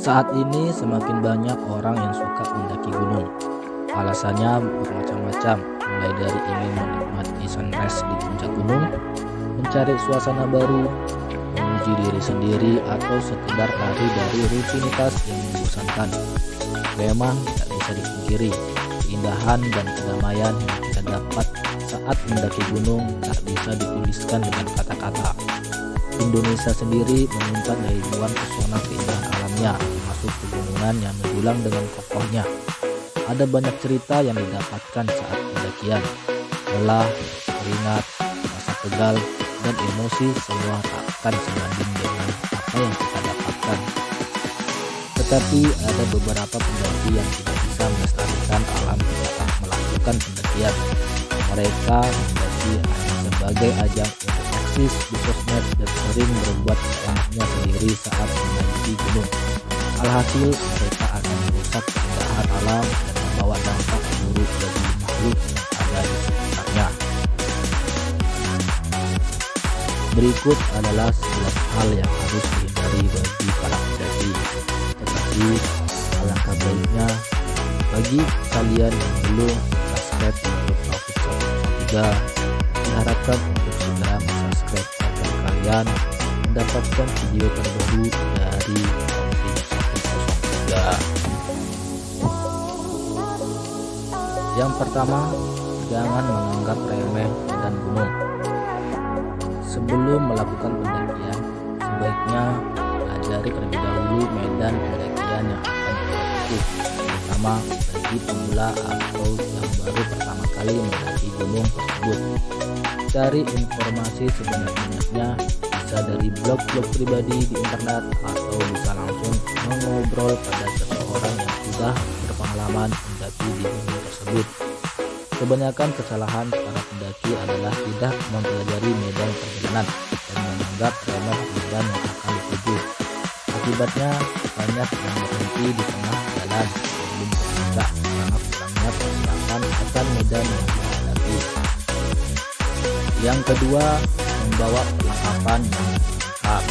Saat ini semakin banyak orang yang suka mendaki gunung. Alasannya bermacam-macam, mulai dari ingin menikmati sunrise di puncak gunung, mencari suasana baru, menguji diri sendiri, atau sekedar lari dari rutinitas yang membosankan. Memang tak bisa dipungkiri, keindahan dan kedamaian yang kita dapat saat mendaki gunung tak bisa dituliskan dengan kata-kata. Indonesia sendiri menyimpan ribuan pesona keindahan alamnya, termasuk pegunungan yang menjulang dengan kokohnya. Ada banyak cerita yang didapatkan saat pendakian. Lelah, keringat, rasa pegal, dan emosi semua takkan sebanding dengan apa yang kita dapatkan. Tetapi ada beberapa pendaki yang tidak bisa melestarikan alam saat melakukan pendakian. Mereka mendaki hanya sebagai ajang untuk eksis di sosmed dan sering berbuat seenaknya sendiri saat mendaki gunung. Alhasil mereka akan merusak keindahan alam dan membawa dampak buruk bagi makhluk yang ada di sekitarnya. Berikut adalah 11 hal yang harus dihindari bagi para pendaki. Tetapi alangkah baiknya bagi kalian yang belum subscribe untuk Taufik 103, diharapkan untuk segera subscribe agar kalian mendapatkan video terbaru dari Taufik 103. Yang pertama, jangan menganggap remeh medan gunung. Sebelum melakukan pendakian, sebaiknya pelajari terlebih dahulu medan pendakian yang akan dilalui, terutama bagi pemula atau yang baru pertama kali mendaki gunung tersebut. Cari informasi sebanyak-banyaknya, bisa dari blog-blog pribadi di internet atau bisa langsung mengobrol pada seseorang yang sudah berpengalaman mendaki di gunung tersebut. Kebanyakan kesalahan para pendaki adalah tidak mempelajari medan perjalanan dan menganggap remeh medan yang akan dituju. Akibatnya banyak yang berhenti di tengah jalan sebelum puncak karena kurangnya persiapan akan medan yang dihadapi. Yang kedua, membawa perlengkapan yang lengkap.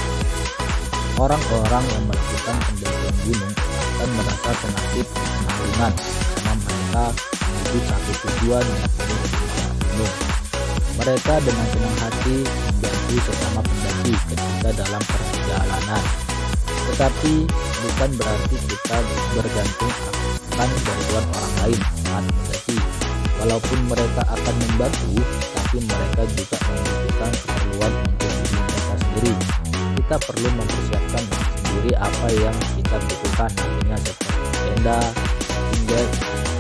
Orang-orang yang melakukan pendakian gunung akan merasa senasib dan ringan karena mereka menuju satu tujuan yang penuh dengan gunung. Mereka dengan senang hati membantu sesama pendaki ketika dalam perjalanan. Tetapi bukan berarti kita bergantung akan bantuan orang lain saat mendaki. Walaupun mereka akan membantu, tapi mereka juga membutuhkan keperluan untuk diri mereka sendiri. Kita perlu mempersiapkan sendiri apa yang kita butuhkan, nantinya seperti tenda, hingga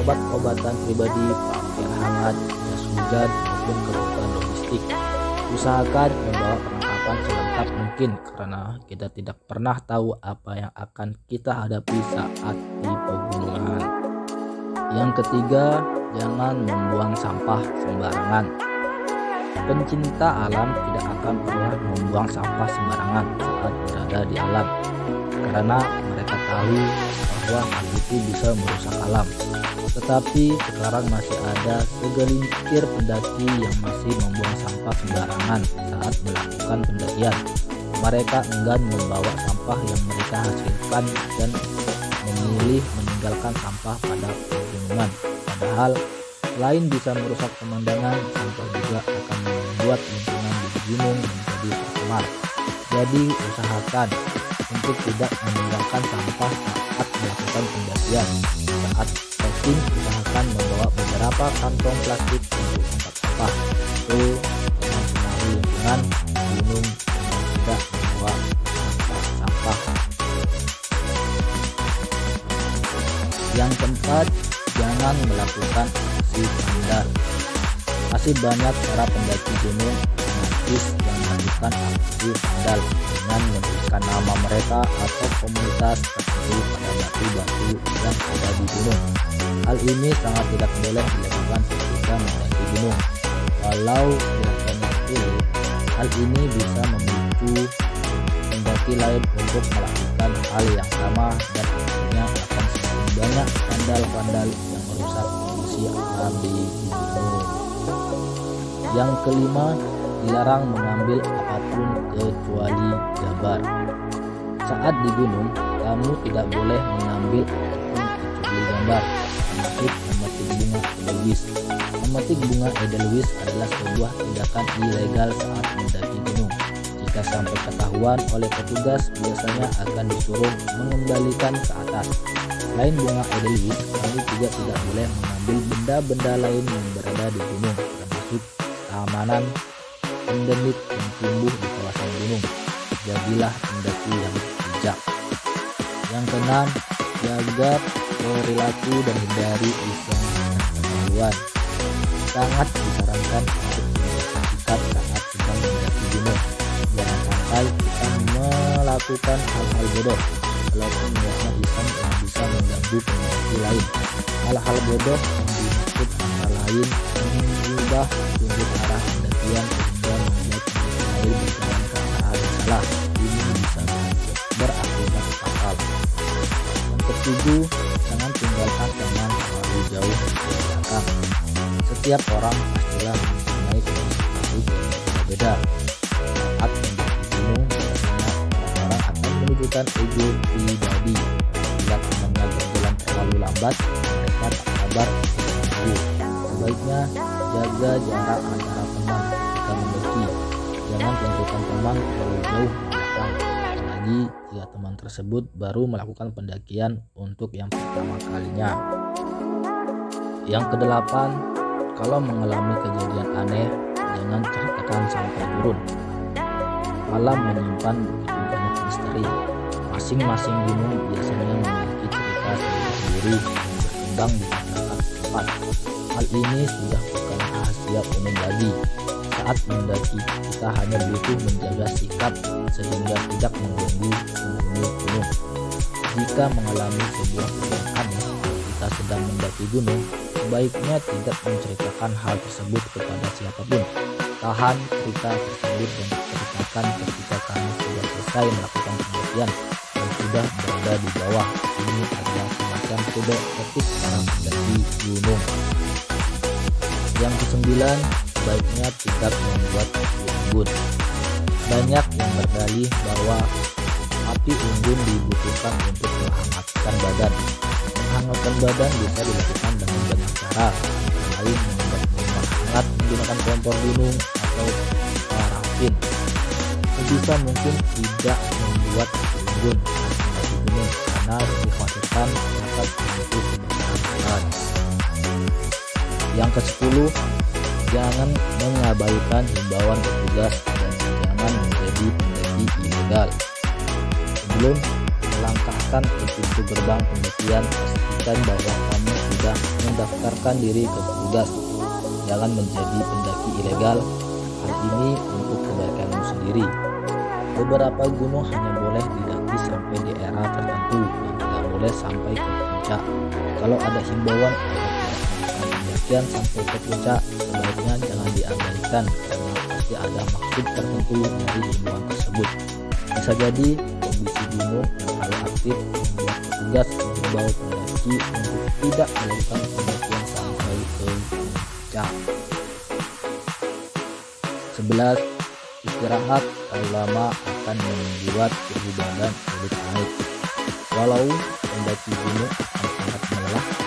obat-obatan pribadi, pakaian hangat, jas hujan, maupun kebutuhan logistik. Usahakan membawa perlengkapan selengkap mungkin karena kita tidak pernah tahu apa yang akan kita hadapi saat di pegunungan. Yang ketiga, jangan membuang sampah sembarangan. Pencinta alam tidak akan pernah membuang sampah sembarangan saat berada di alam, karena mereka tahu bahwa hal itu bisa merusak alam. Tetapi sekarang masih ada segelintir pendaki yang masih membuang sampah sembarangan saat melakukan pendakian. Mereka enggan membawa sampah yang mereka hasilkan dan memilih meninggalkan sampah pada pegunungan. Padahal selain bisa merusak pemandangan, sampah juga akan membuat lingkungan di gunung menjadi tercemar. Jadi usahakan untuk tidak meninggalkan sampah saat melakukan pendakian. Saat trekking, usahakan membawa beberapa kantong plastik untuk tempat sampah. Itu dengan mempengaruhi lingkungan gunung dengan tidak membawa sampah. Yang keempat, jangan melakukan aksi vandal. Masih banyak para pendaki gunung fanatis yang melakukan aksi vandal dengan menuliskan nama mereka atau komunitas tertentu pada batu-batu yang ada di gunung. Hal ini sangat tidak boleh dilakukan ketika mendaki gunung. Walau biasanya sulit, hal ini bisa memicu pendaki lain untuk melakukan hal yang sama dan akhirnya akan semakin banyak vandal-vandal yang merusak kondisi alam di gunung. Yang kelima, dilarang mengambil apapun kecuali jabar. Saat di gunung, kamu tidak boleh mengambil ataupun mencuri gambar, termasuk memetik bunga edelweiss. Memetik bunga edelweiss adalah sebuah tindakan ilegal saat mendaki gunung. Jika sampai ketahuan oleh petugas, biasanya akan disuruh mengembalikan ke atas. Selain bunga edelweiss, kamu juga tidak boleh mengambil benda-benda lain yang berada di gunung, termasuk keamanan endemik yang tumbuh di kawasan gunung. Jadilah pendaki yang bijak. Yang keenam, jaga perilaku dan hindari iseng dan keterlaluan. Sangat disarankan untuk menjaga sikap saat sedang mendaki gunung. Jangan sampai kita melakukan hal-hal bodoh, walaupun niatnya iseng yang bisa mengganggu pendaki lain. Hal-hal bodoh yang dimaksud antara lain mengubah petunjuk arah pendakian sehingga membuat pendaki lain berjalan ke arah yang salah. Ini bisa berakibat fatal. Yang ketujuh, jangan tinggalkan teman terlalu jauh di belakang. Setiap orang pastilah mempunyai kondisi yang berbeda. Saat mendaki gunung, biasanya orang akan menunjukkan ego pribadi. Bila temannya berjalan terlalu lambat, mereka tak sabar untuk menunggu. Sebaiknya jaga jarak antara teman ketika mendaki. Jangan tunjukkan teman terlalu jauh di belakang, apalagi jika teman tersebut baru melakukan pendakian untuk yang pertama kalinya. Yang kedelapan, kalau mengalami kejadian aneh, jangan ceritakan sampai turun. Alam menyimpan begitu banyak misteri. Masing-masing gunung biasanya memiliki cerita sendiri yang berkembang di masyarakat setempat. Hal ini sudah bukan rahasia umum lagi. Saat mendaki, kita hanya butuh menjaga sikap sehingga tidak mengganggu penghuni gunung. Jika mengalami sebuah kejadian aneh, kita sedang mendaki gunung, sebaiknya tidak menceritakan hal tersebut kepada siapapun. Tahan cerita tersebut dan ceritakan ketika kamu sudah selesai melakukan pendakian dan sudah berada di bawah. Ini adalah semacam kode etik para pendaki gunung. Yang kesembilan, sebaiknya tidak membuat api unggun. Banyak yang berdalih bahwa api unggun dibutuhkan untuk menghangatkan badan. Menghangatkan badan bisa dilakukan dengan banyak cara, antara lain membuat minuman hangat menggunakan kompor gunung atau parafin. Sebisa mungkin tidak membuat api unggun saat mendaki gunung karena dikhawatirkan dapat memicu kebakaran hutan. Yang ke-10, jangan mengabaikan himbauan petugas dan jangan menjadi pendaki ilegal. Sebelum melangkahkan ke pintu gerbang pendakian, pastikan bahwa kamu sudah mendaftarkan diri ke petugas. Jangan menjadi pendaki ilegal. Hal ini untuk kebaikanmu sendiri. Beberapa gunung hanya boleh didaki sampai di daerah tertentu dan tidak boleh sampai ke puncak. Kalau ada himbauan agar tidak melakukan pendakian sampai ke puncak, sebaiknya jangan diabaikan karena pasti ada maksud tertentu dari himbauan tersebut. Bisa jadi kondisi gunung yang terlalu aktif membuat petugas mengimbau pendaki untuk tidak melakukan pendakian sampai ke puncak. 11. Istirahat terlalu lama akan membuat suhu badan sulit naik. Walau pendaki gunung akan sangat melelahkan,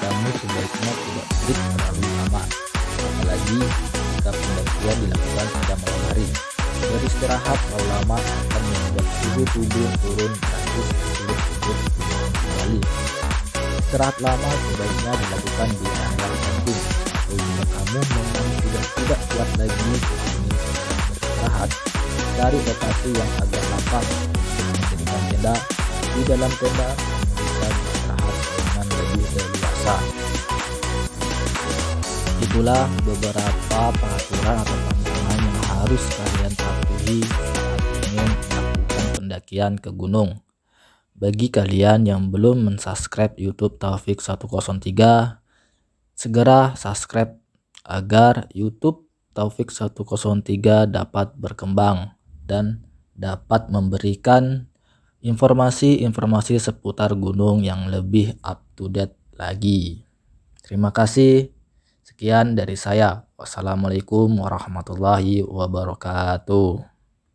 kamu sebaiknya tidak break terlalu lama, apalagi jika pendakian dilakukan pada malam hari. Beristirahat terlalu lama akan membuat suhu tubuh turun drastis, sulit untuk dibangun kembali. Istirahat lama sebaiknya dilakukan di area camping, atau jika kamu memang sudah tidak kuat lagi ingin beristirahat, cari lokasi yang agak lapang untuk mendirikan tenda. Di dalam tenda, kamu bisa beristirahat dengan lebih leluasa. Itulah beberapa peraturan atau pantangan yang harus kalian patuhi saat ingin melakukan pendakian ke gunung. Bagi kalian yang belum mensubscribe YouTube Taufik 103, segera subscribe agar YouTube Taufik 103 dapat berkembang dan dapat memberikan informasi-informasi seputar gunung yang lebih up to date lagi. Terima kasih. Sekian dari saya. Wassalamualaikum warahmatullahi wabarakatuh.